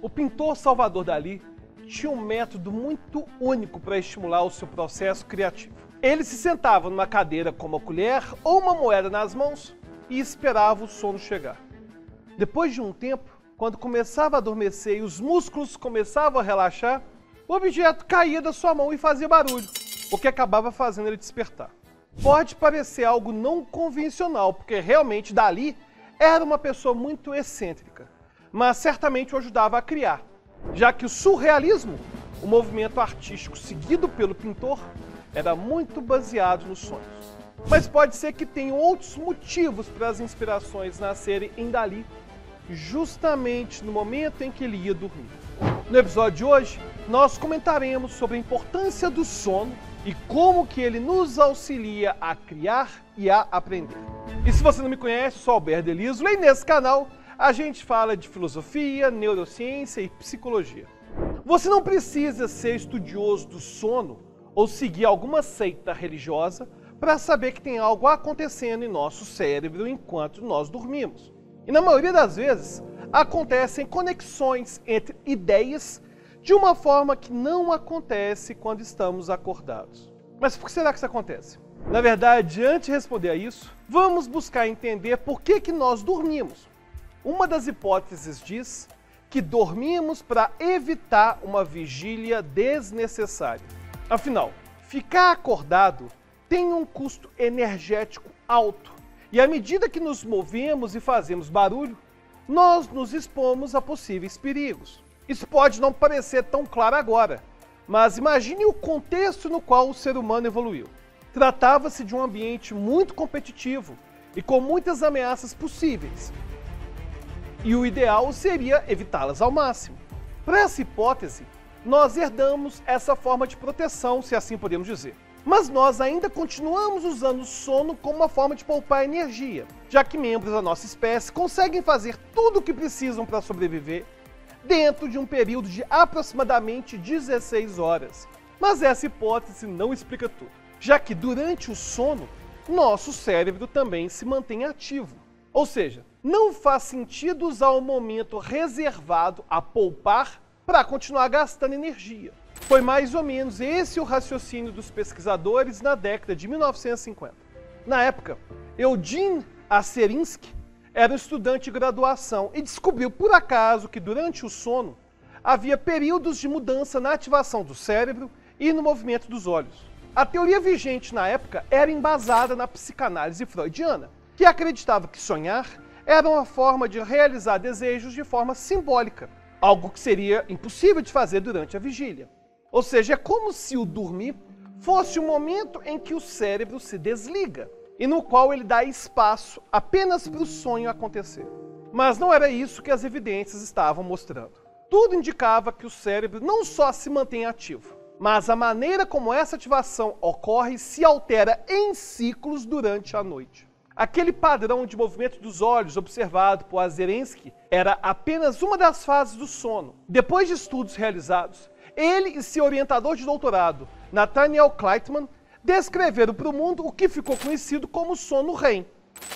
O pintor Salvador Dalí tinha um método muito único para estimular o seu processo criativo. Ele se sentava numa cadeira com uma colher ou uma moeda nas mãos e esperava o sono chegar. Depois de um tempo, quando começava a adormecer e os músculos começavam a relaxar, o objeto caía da sua mão e fazia barulho, o que acabava fazendo ele despertar. Pode parecer algo não convencional, porque realmente Dalí era uma pessoa muito excêntrica, mas certamente o ajudava a criar, já que o surrealismo, o movimento artístico seguido pelo pintor, era muito baseado nos sonhos. Mas pode ser que tenham outros motivos para as inspirações nascerem em Dalí, justamente no momento em que ele ia dormir. No episódio de hoje, nós comentaremos sobre a importância do sono e como que ele nos auxilia a criar e a aprender. E se você não me conhece, eu sou Alberto Eliso e nesse canal a gente fala de filosofia, neurociência e psicologia. Você não precisa ser estudioso do sono ou seguir alguma seita religiosa para saber que tem algo acontecendo em nosso cérebro enquanto nós dormimos. E na maioria das vezes, acontecem conexões entre ideias de uma forma que não acontece quando estamos acordados. Mas por que será que isso acontece? Na verdade, antes de responder a isso, vamos buscar entender por que nós dormimos. Uma das hipóteses diz que dormimos para evitar uma vigília desnecessária. Afinal, ficar acordado tem um custo energético alto e à medida que nos movemos e fazemos barulho, nós nos expomos a possíveis perigos. Isso pode não parecer tão claro agora, mas imagine o contexto no qual o ser humano evoluiu. Tratava-se de um ambiente muito competitivo e com muitas ameaças possíveis. E o ideal seria evitá-las ao máximo. Para essa hipótese, nós herdamos essa forma de proteção, se assim podemos dizer. Mas nós ainda continuamos usando o sono como uma forma de poupar energia, já que membros da nossa espécie conseguem fazer tudo o que precisam para sobreviver dentro de um período de aproximadamente 16 horas. Mas essa hipótese não explica tudo, já que durante o sono, nosso cérebro também se mantém ativo. Ou seja, não faz sentido usar o momento reservado a poupar para continuar gastando energia. Foi mais ou menos esse o raciocínio dos pesquisadores na década de 1950. Na época, Eugene Asserinsky era um estudante de graduação e descobriu por acaso que durante o sono havia períodos de mudança na ativação do cérebro e no movimento dos olhos. A teoria vigente na época era embasada na psicanálise freudiana, que acreditava que sonhar era uma forma de realizar desejos de forma simbólica, algo que seria impossível de fazer durante a vigília. Ou seja, é como se o dormir fosse o momento em que o cérebro se desliga e no qual ele dá espaço apenas para o sonho acontecer. Mas não era isso que as evidências estavam mostrando. Tudo indicava que o cérebro não só se mantém ativo, mas a maneira como essa ativação ocorre se altera em ciclos durante a noite. Aquele padrão de movimento dos olhos observado por Asserinsky era apenas uma das fases do sono. Depois de estudos realizados, ele e seu orientador de doutorado, Nathaniel Kleitman, descreveram para o mundo o que ficou conhecido como sono REM,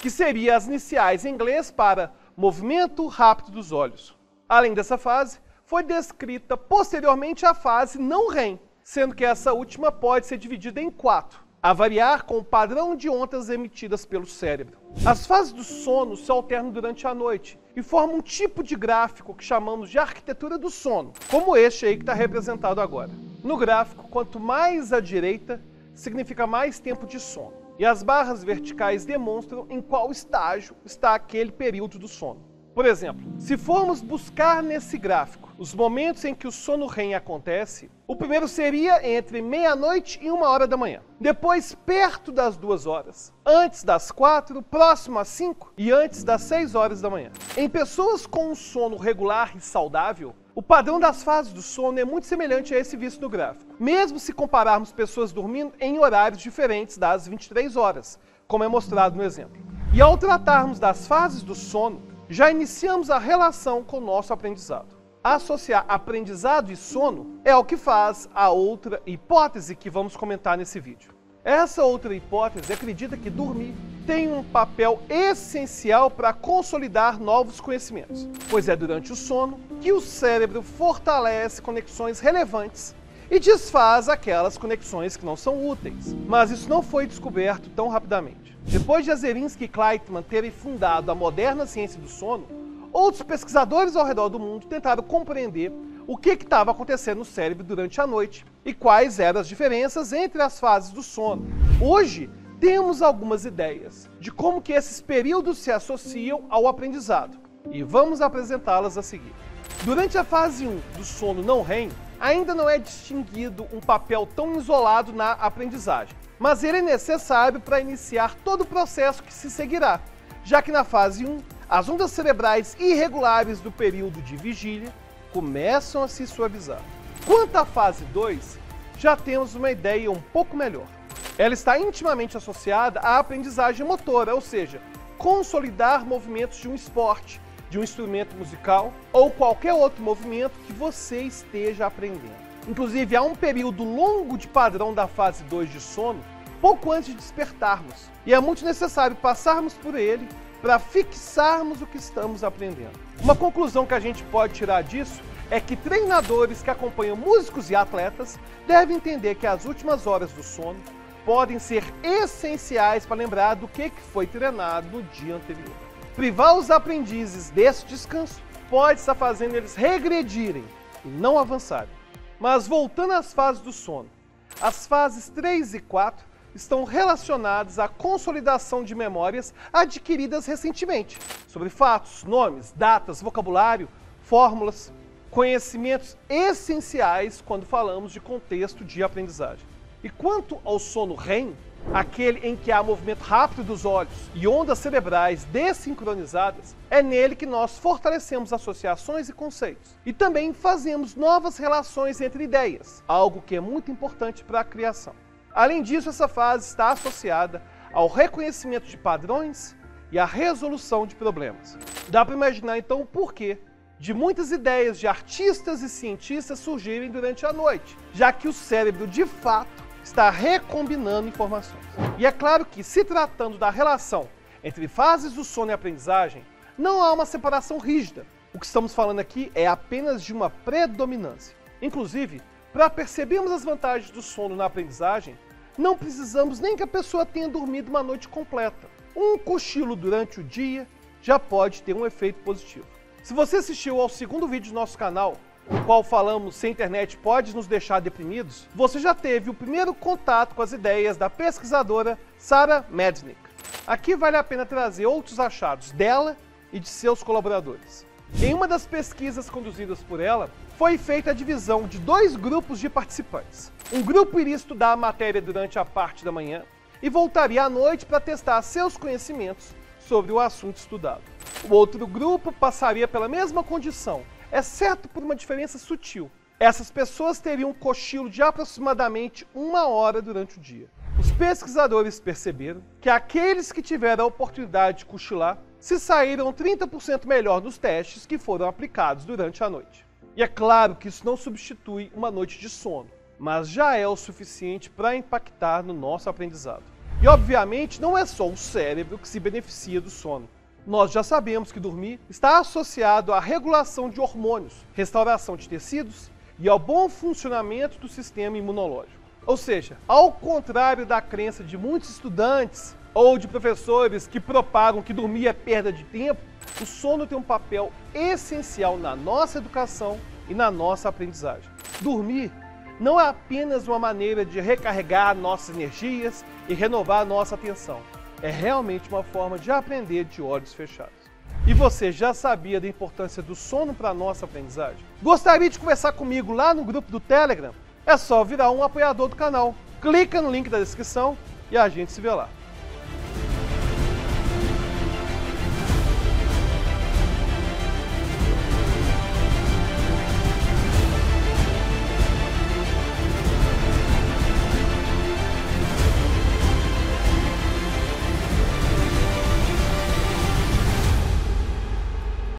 que seria as iniciais em inglês para movimento rápido dos olhos. Além dessa fase, foi descrita posteriormente a fase não REM, sendo que essa última pode ser dividida em 4. A variar com o padrão de ondas emitidas pelo cérebro. As fases do sono se alternam durante a noite e formam um tipo de gráfico que chamamos de arquitetura do sono, como este aí que está representado agora. No gráfico, quanto mais à direita, significa mais tempo de sono, e as barras verticais demonstram em qual estágio está aquele período do sono. Por exemplo, se formos buscar nesse gráfico os momentos em que o sono REM acontece, o primeiro seria entre meia-noite e 1h da manhã. Depois, perto das 2 horas. Antes das 4, próximo às 5 e antes das 6 horas da manhã. Em pessoas com um sono regular e saudável, o padrão das fases do sono é muito semelhante a esse visto no gráfico. Mesmo se compararmos pessoas dormindo em horários diferentes das 23 horas, como é mostrado no exemplo. E ao tratarmos das fases do sono, já iniciamos a relação com o nosso aprendizado. Associar aprendizado e sono é o que faz a outra hipótese que vamos comentar nesse vídeo. Essa outra hipótese acredita que dormir tem um papel essencial para consolidar novos conhecimentos, pois é durante o sono que o cérebro fortalece conexões relevantes e desfaz aquelas conexões que não são úteis. Mas isso não foi descoberto tão rapidamente. Depois de Zelinsky e Kleitman terem fundado a moderna ciência do sono, outros pesquisadores ao redor do mundo tentaram compreender o que estava acontecendo no cérebro durante a noite e quais eram as diferenças entre as fases do sono. Hoje, temos algumas ideias de como que esses períodos se associam ao aprendizado e vamos apresentá-las a seguir. Durante a fase 1 do sono não REM, ainda não é distinguido um papel tão isolado na aprendizagem, mas ele é necessário para iniciar todo o processo que se seguirá, já que na fase 1, as ondas cerebrais irregulares do período de vigília começam a se suavizar. Quanto à fase 2, já temos uma ideia um pouco melhor. Ela está intimamente associada à aprendizagem motora, ou seja, consolidar movimentos de um esporte, de um instrumento musical ou qualquer outro movimento que você esteja aprendendo. Inclusive, há um período longo de padrão da fase 2 de sono, pouco antes de despertarmos, e é muito necessário passarmos por ele para fixarmos o que estamos aprendendo. Uma conclusão que a gente pode tirar disso é que treinadores que acompanham músicos e atletas devem entender que as últimas horas do sono podem ser essenciais para lembrar do que foi treinado no dia anterior. Privar os aprendizes desse descanso pode estar fazendo eles regredirem e não avançarem. Mas voltando às fases do sono, as fases 3 e 4 estão relacionadas à consolidação de memórias adquiridas recentemente, sobre fatos, nomes, datas, vocabulário, fórmulas, conhecimentos essenciais quando falamos de contexto de aprendizagem. E quanto ao sono REM, aquele em que há movimento rápido dos olhos e ondas cerebrais desincronizadas, é nele que nós fortalecemos associações e conceitos. E também fazemos novas relações entre ideias, algo que é muito importante para a criação. Além disso, essa fase está associada ao reconhecimento de padrões e à resolução de problemas. Dá para imaginar então o porquê de muitas ideias de artistas e cientistas surgirem durante a noite, já que o cérebro de fato está recombinando informações. E é claro que, se tratando da relação entre fases do sono e aprendizagem, não há uma separação rígida. O que estamos falando aqui é apenas de uma predominância. Inclusive, para percebermos as vantagens do sono na aprendizagem, não precisamos nem que a pessoa tenha dormido uma noite completa. Um cochilo durante o dia já pode ter um efeito positivo. Se você assistiu ao segundo vídeo do nosso canal, no qual falamos se a internet pode nos deixar deprimidos, você já teve o primeiro contato com as ideias da pesquisadora Sarah Mednick. Aqui vale a pena trazer outros achados dela e de seus colaboradores. Em uma das pesquisas conduzidas por ela, foi feita a divisão de 2 grupos de participantes. Um grupo iria estudar a matéria durante a parte da manhã e voltaria à noite para testar seus conhecimentos sobre o assunto estudado. O outro grupo passaria pela mesma condição, exceto por uma diferença sutil. Essas pessoas teriam um cochilo de aproximadamente 1 hora durante o dia. Os pesquisadores perceberam que aqueles que tiveram a oportunidade de cochilar se saíram 30% melhor nos testes que foram aplicados durante a noite. E é claro que isso não substitui uma noite de sono, mas já é o suficiente para impactar no nosso aprendizado. E obviamente não é só o cérebro que se beneficia do sono. Nós já sabemos que dormir está associado à regulação de hormônios, restauração de tecidos e ao bom funcionamento do sistema imunológico. Ou seja, ao contrário da crença de muitos estudantes ou de professores que propagam que dormir é perda de tempo, o sono tem um papel essencial na nossa educação e na nossa aprendizagem. Dormir não é apenas uma maneira de recarregar nossas energias e renovar nossa atenção. É realmente uma forma de aprender de olhos fechados. E você já sabia da importância do sono para a nossa aprendizagem? Gostaria de conversar comigo lá no grupo do Telegram? É só virar um apoiador do canal. Clica no link da descrição e a gente se vê lá.